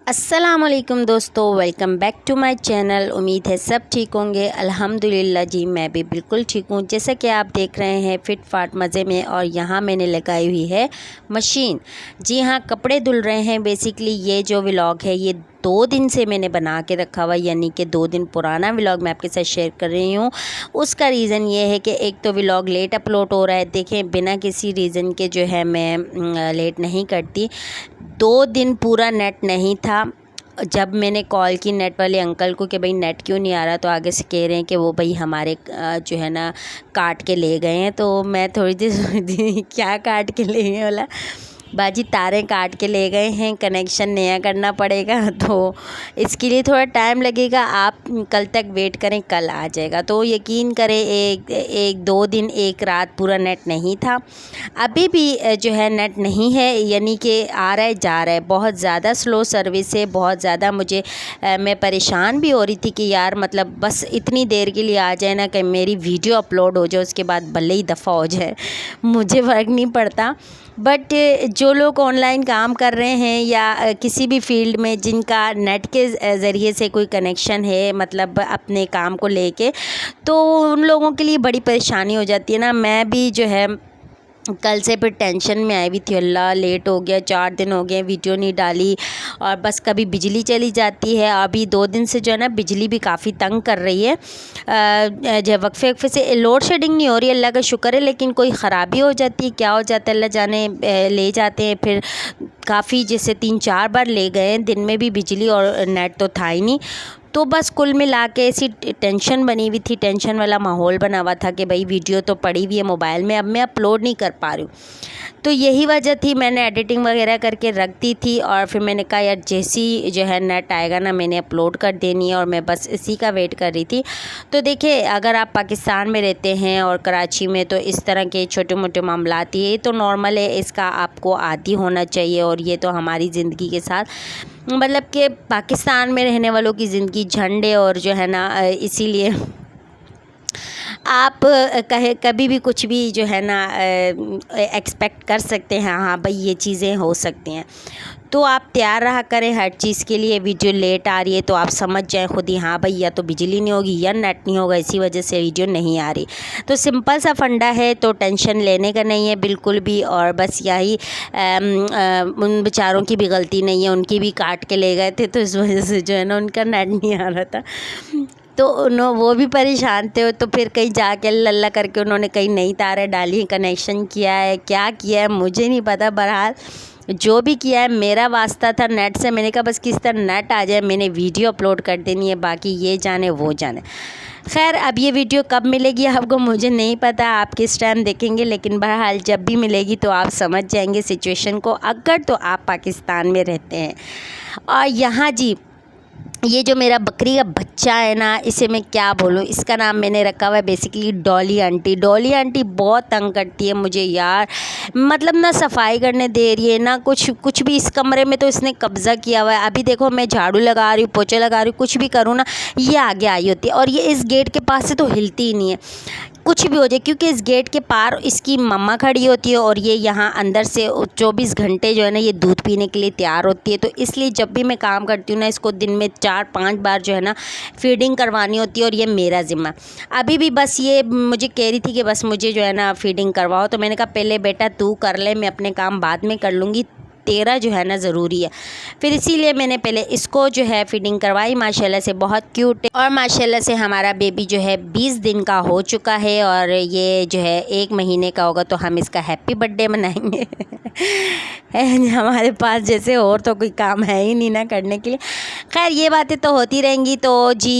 अस्सलामुअलैकुम दोस्तों, welcome back to my channel. उम्मीद है सब ठीक होंगे। अल्हम्दुलिल्लाह जी, मैं भी बिल्कुल ठीक हूँ। जैसा कि आप देख रहे हैं फिट फाट मज़े में, और यहाँ मैंने लगाई हुई है मशीन। जी हाँ, कपड़े धुल रहे हैं। बेसिकली ये जो व्लॉग है ये 2 दिन से मैंने बना के रखा हुआ, यानी कि 2 दिन पुराना व्लॉग मैं आपके साथ शेयर कर रही हूँ। उसका रीज़न ये है कि एक तो व्लॉग लेट अपलोड हो रहा है। देखें, बिना किसी रीज़न के जो है मैं लेट नहीं करती। 2 दिन पूरा नेट नहीं था। जब मैंने कॉल की नेट वाले अंकल को कि भाई नेट क्यों नहीं आ रहा, तो आगे से कह रहे हैं कि वो भाई हमारे जो है ना काट के ले गए हैं। तो मैं थोड़ी देर सोची क्या काट के ले गए, बोला बाजी तारें काट के ले गए हैं, कनेक्शन नया करना पड़ेगा, तो इसके लिए थोड़ा टाइम लगेगा। आप कल तक वेट करें, कल आ जाएगा। तो यकीन करें, एक 2 दिन एक रात पूरा नेट नहीं था। अभी भी जो है नेट नहीं है, यानी कि आ रहा है जा रहा है। बहुत ज़्यादा स्लो सर्विस है, बहुत ज़्यादा मैं परेशान भी हो रही थी कि यार मतलब बस इतनी देर के लिए आ जाए ना कि मेरी वीडियो अपलोड हो जाए, उसके बाद भले ही दफ़ा हो जाए, मुझे फ़र्क नहीं पड़ता। बट जो लोग ऑनलाइन काम कर रहे हैं या किसी भी फील्ड में जिनका नेट के ज़रिए से कोई कनेक्शन है, मतलब अपने काम को लेके, तो उन लोगों के लिए बड़ी परेशानी हो जाती है ना। मैं भी जो है कल से फिर टेंशन में आई हुई थी, अल्लाह लेट हो गया, 4 दिन हो गए वीडियो नहीं डाली, और बस कभी बिजली चली जाती है। अभी 2 दिन से जो है ना बिजली भी काफ़ी तंग कर रही है। जब वक्फे से लोड शेडिंग नहीं हो रही, अल्लाह का शुक्र है, लेकिन कोई ख़राबी हो जाती है, क्या हो जाता है अल्लाह जाने। ले जाते हैं फिर काफ़ी, जैसे 3-4 बार ले गए दिन में भी बिजली, और नेट तो था ही नहीं। तो बस कुल मिला के ऐसी टेंशन बनी हुई थी, टेंशन वाला माहौल बना हुआ था कि भाई वीडियो तो पड़ी हुई है मोबाइल में, अब मैं अपलोड नहीं कर पा रही हूँ। तो यही वजह थी, मैंने एडिटिंग वगैरह करके रख दी थी, और फिर मैंने कहा यार जैसी जो है नेट आएगा ना मैंने अपलोड कर देनी है, और मैं बस इसी का वेट कर रही थी। तो देखिए, अगर आप पाकिस्तान में रहते हैं और कराची में, तो इस तरह के छोटे मोटे मामलात ये तो नॉर्मल है, इसका आपको आदी होना चाहिए। और ये तो हमारी ज़िंदगी के साथ, मतलब कि पाकिस्तान में रहने वालों की ज़िंदगी झंड है, और जो है ना इसीलिए आप कहे कभी भी कुछ भी जो है ना एक्सपेक्ट कर सकते हैं। हाँ भाई, ये चीज़ें हो सकती हैं, तो आप तैयार रहा करें हर चीज़ के लिए। वीडियो लेट आ रही है तो आप समझ जाएं खुद ही, हाँ भाई या तो बिजली नहीं होगी या नेट नहीं होगा, इसी वजह से वीडियो नहीं आ रही। तो सिंपल सा फंडा है, तो टेंशन लेने का नहीं है बिल्कुल भी। और बस यही उन बेचारों की भी गलती नहीं है, उनकी भी काट के ले गए थे, तो इस वजह से जो है ना उनका नेट नहीं आ रहा था, तो वो भी परेशान थे। तो फिर कहीं जाके अल्लाह करके उन्होंने कहीं नई तारें डाली, कनेक्शन किया है, क्या किया है मुझे नहीं पता। बहरहाल जो भी किया है, मेरा वास्ता था नेट से। मैंने कहा बस किस तरह नेट आ जाए, मैंने वीडियो अपलोड कर देनी है, बाकी ये जाने वो जाने। खैर, अब ये वीडियो कब मिलेगी आपको मुझे नहीं पता, आप किस टाइम देखेंगे, लेकिन बहरहाल जब भी मिलेगी तो आप समझ जाएंगे सिचुएशन को, अगर तो आप पाकिस्तान में रहते हैं। और यहाँ जी, ये जो मेरा बकरी का बच्चा है ना, इसे मैं क्या बोलूँ, इसका नाम मैंने रखा हुआ है basically Dolly aunty. Dolly aunty बहुत तंग करती है मुझे यार, मतलब ना सफाई करने दे रही है ना कुछ भी। इस कमरे में तो इसने कब्ज़ा किया हुआ है। अभी देखो, मैं झाड़ू लगा रही हूँ, पोछा लगा रही हूँ, कुछ भी करूँ ना ये आगे आई होती है, और ये इस गेट के पास से तो हिलती ही नहीं है, कुछ भी हो जाए, क्योंकि इस गेट के पार इसकी मम्मा खड़ी होती है, और ये यहाँ अंदर से 24 घंटे जो है ना ये दूध पीने के लिए तैयार होती है। तो इसलिए जब भी मैं काम करती हूँ ना, इसको दिन में 4-5 बार जो है ना फीडिंग करवानी होती है, और ये मेरा ज़िम्मा। अभी भी बस ये मुझे कह रही थी कि बस मुझे जो है ना फीडिंग करवाओ, तो मैंने कहा पहले बेटा तू कर ले, मैं अपने काम बाद में कर लूँगी, तेरा जो है ना ज़रूरी है। फिर इसीलिए मैंने पहले इसको जो है फीडिंग करवाई। माशाल्लाह से बहुत क्यूट है, और माशाल्लाह से हमारा बेबी जो है 20 दिन का हो चुका है, और ये जो है 1 महीने का होगा तो हम इसका हैप्पी बर्थडे मनाएंगे। हमारे पास जैसे और तो कोई काम है ही नहीं ना करने के लिए। खैर, ये बातें तो होती रहेंगी। तो जी,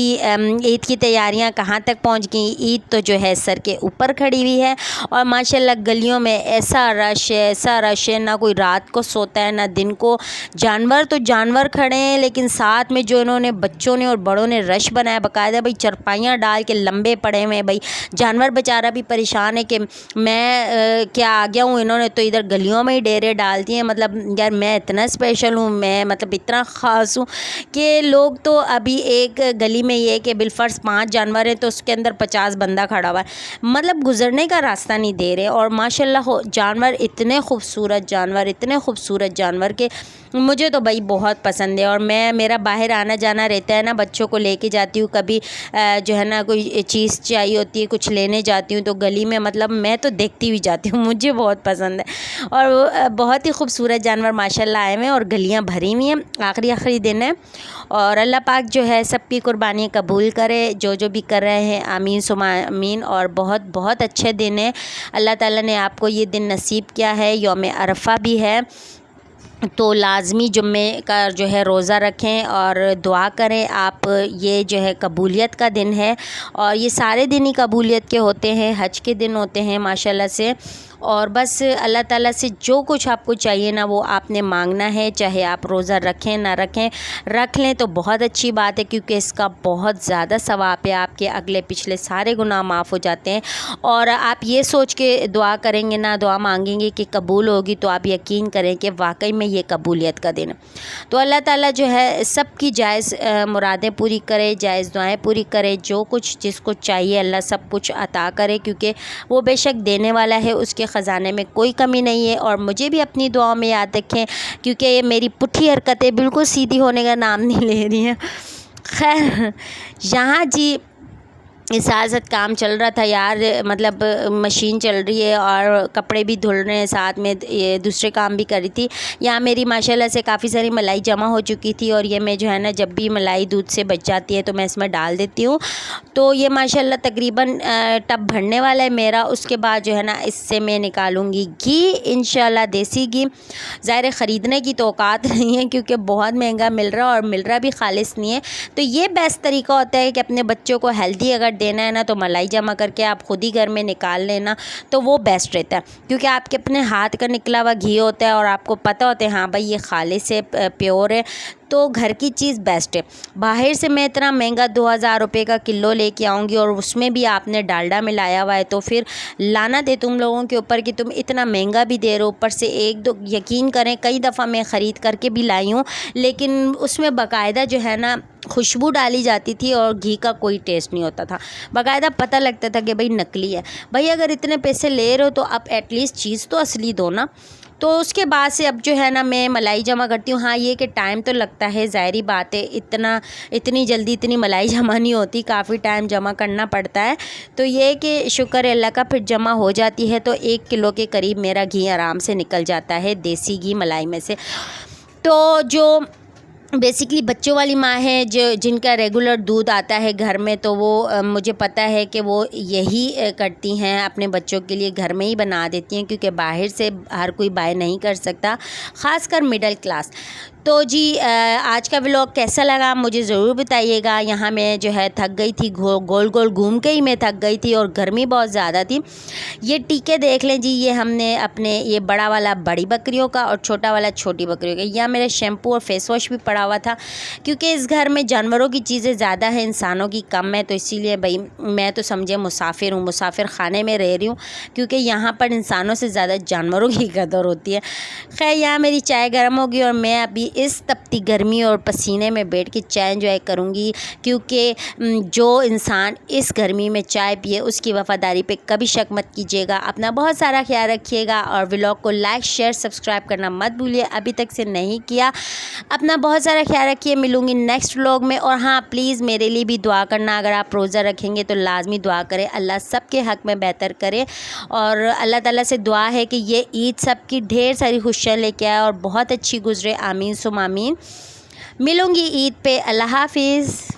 ईद की तैयारियां कहाँ तक पहुंच गई। ईद तो जो है सर के ऊपर खड़ी हुई है, और माशाल्लाह गलियों में ऐसा रश है, ना कोई रात को सोता है ना दिन को। जानवर तो जानवर खड़े हैं, लेकिन साथ में जो इन्होंने बच्चों ने और बड़ों ने रश बनाया बाकायदा, भाई चरपाइयाँ डाल के लंबे पड़े हुए हैं। भाई जानवर बेचारा भी परेशान है कि मैं क्या आ गया हूँ, इन्होंने तो इधर गलियों में ही डेरे डाल दिए। मतलब यार मैं इतना स्पेशल हूँ, मैं मतलब इतना ख़ास हूँ कि लोग तो अभी एक गली में ये कि बिलफर्स 5 जानवर हैं, तो उसके अंदर 50 बंदा खड़ा हुआ है, मतलब गुजरने का रास्ता नहीं दे रहे। और माशाल्लाह जानवर इतने खूबसूरत खूबसूरत जानवर के मुझे तो भाई बहुत पसंद है। और मेरा बाहर आना जाना रहता है ना, बच्चों को लेके जाती हूँ, कभी जो है ना कोई चीज़ चाहिए होती है, कुछ लेने जाती हूँ तो गली में मतलब मैं तो देखती हुई जाती हूँ, मुझे बहुत पसंद है। और वो बहुत ही खूबसूरत जानवर माशाल्लाह आए हुए हैं और गलियाँ भरी हुई हैं। आखिरी दिन है और अल्लाह पाक जो है सबकी कुर्बानी कबूल करे, जो भी कर रहे हैं आमीन सुमा आमीन। और बहुत बहुत अच्छे दिन है, अल्लाह ताला ने आपको ये दिन नसीब किया है। यौम अरफ़ा भी है तो लाज़मी जुम्मे का जो है रोज़ा रखें और दुआ करें आप। ये जो है कबूलियत का दिन है और ये सारे दिन ही कबूलियत के होते हैं, हज के दिन होते हैं माशाल्लाह से। और बस अल्लाह ताला से जो कुछ आपको चाहिए ना वो आपने मांगना है, चाहे आप रोज़ा रखें ना रखें, रख लें तो बहुत अच्छी बात है क्योंकि इसका बहुत ज़्यादा सवाब है, आपके अगले पिछले सारे गुनाह माफ़ हो जाते हैं। और आप ये सोच के दुआ करेंगे ना, दुआ मांगेंगे कि कबूल होगी, तो आप यकीन करें कि वाकई में ये कबूलियत का दिन है। तो अल्लाह ताला जो है सबकी जायज़ मुरादें पूरी करे, जायज़ दुआएँ पूरी करे, जो कुछ जिसको चाहिए अल्लाह सब कुछ अता करे क्योंकि वो बेशक देने वाला है, उसके ख़ज़ाने में कोई कमी नहीं है। और मुझे भी अपनी दुआओं में याद रखें क्योंकि ये मेरी पुट्ठी हरकतें बिल्कुल सीधी होने का नाम नहीं ले रही हैं। खैर यहाँ जी साथ साथ काम चल रहा था यार, मतलब मशीन चल रही है और कपड़े भी धुल रहे हैं, साथ में ये दूसरे काम भी कर रही थी। यहाँ मेरी माशाल्लाह से काफ़ी सारी मलाई जमा हो चुकी थी और ये मैं जो है ना जब भी मलाई दूध से बच जाती है तो मैं इसमें डाल देती हूँ। तो ये माशाल्लाह तकरीबन टब भरने वाला है मेरा। उसके बाद जो है ना इससे मैं निकालूँगी घी, इंशाल्लाह देसी घी। ज़ाहिर ख़रीदने की तो औकात नहीं है क्योंकि बहुत महंगा मिल रहा है और मिल रहा भी खालिस नहीं है। तो ये बेस्ट तरीका होता है कि अपने बच्चों को हेल्दी अगर देना है ना तो मलाई जमा करके आप खुद ही घर में निकाल लेना, तो वो बेस्ट रहता है क्योंकि आपके अपने हाथ का निकला हुआ घी होता है और आपको पता होता है हाँ भाई ये खालिस है, प्योर है। तो घर की चीज़ बेस्ट है। बाहर से मैं इतना महंगा 2000 रुपये का किलो लेके आऊँगी और उसमें भी आपने डालडा मिलाया हुआ है, तो फिर लानत है तुम लोगों के ऊपर कि तुम इतना महंगा भी दे रहे हो। ऊपर से एक दो यकीन करें कई दफ़ा मैं ख़रीद करके भी लाई हूँ लेकिन उसमें बाकायदा जो है ना खुशबू डाली जाती थी और घी का कोई टेस्ट नहीं होता था, बाकायदा पता लगता था कि भाई नकली है। भाई अगर इतने पैसे ले रहे हो तो आप एटलीस्ट चीज़ तो असली दो ना। तो उसके बाद से अब जो है ना मैं मलाई जमा करती हूँ। हाँ ये कि टाइम तो लगता है, ज़ाहिरी बात है, इतनी जल्दी इतनी मलाई जमा नहीं होती, काफ़ी टाइम जमा करना पड़ता है। तो ये कि शुक्र है अल्लाह का, फिर जमा हो जाती है तो 1 किलो के करीब मेरा घी आराम से निकल जाता है, देसी घी मलाई में से। तो जो बेसिकली बच्चों वाली माँ है जो जिनका रेगुलर दूध आता है घर में, तो वो मुझे पता है कि वो यही करती हैं, अपने बच्चों के लिए घर में ही बना देती हैं क्योंकि बाहर से हर कोई बाय नहीं कर सकता, ख़ासकर मिडिल क्लास। तो जी आज का व्लॉग कैसा लगा मुझे ज़रूर बताइएगा। यहाँ मैं जो है थक गई थी, गोल गोल घूम के ही मैं थक गई थी और गर्मी बहुत ज़्यादा थी। ये टीके देख लें जी, ये हमने अपने ये बड़ा वाला बड़ी बकरियों का और छोटा वाला छोटी बकरियों का। यहाँ मेरा शैम्पू और फेस वॉश भी पड़ा हुआ था क्योंकि इस घर में जानवरों की चीज़ें ज़्यादा है, इंसानों की कम है। तो इसीलिए भाई मैं तो समझे मुसाफिर हूँ, मुसाफिर खाने में रह रही हूँ क्योंकि यहाँ पर इंसानों से ज़्यादा जानवरों की कदर होती है। खैर यहाँ मेरी चाय गर्म होगी और मैं अभी इस तपती गर्मी और पसीने में बैठ के चाय एंजॉय करूँगी क्योंकि जो इंसान इस गर्मी में चाय पिए उसकी वफ़ादारी पे कभी शक मत कीजिएगा। अपना बहुत सारा ख्याल रखिएगा और व्लॉग को लाइक शेयर सब्सक्राइब करना मत भूलिए, अभी तक से नहीं किया। अपना बहुत सारा ख्याल रखिए, मिलूँगी नेक्स्ट व्लॉग में। और हाँ प्लीज़ मेरे लिए भी दुआ करना, अगर आप रोज़ा रखेंगे तो लाजमी दुआ करें, अल्लाह सबके हक़ में बेहतर करे। और अल्लाह ताला से दुआ है कि ये ईद सबकी ढेर सारी खुशियाँ लेके आए और बहुत अच्छी गुजरे, आमीन सुम आमीन। मिलूँगी ईद पे, अल्लाह हाफिज़।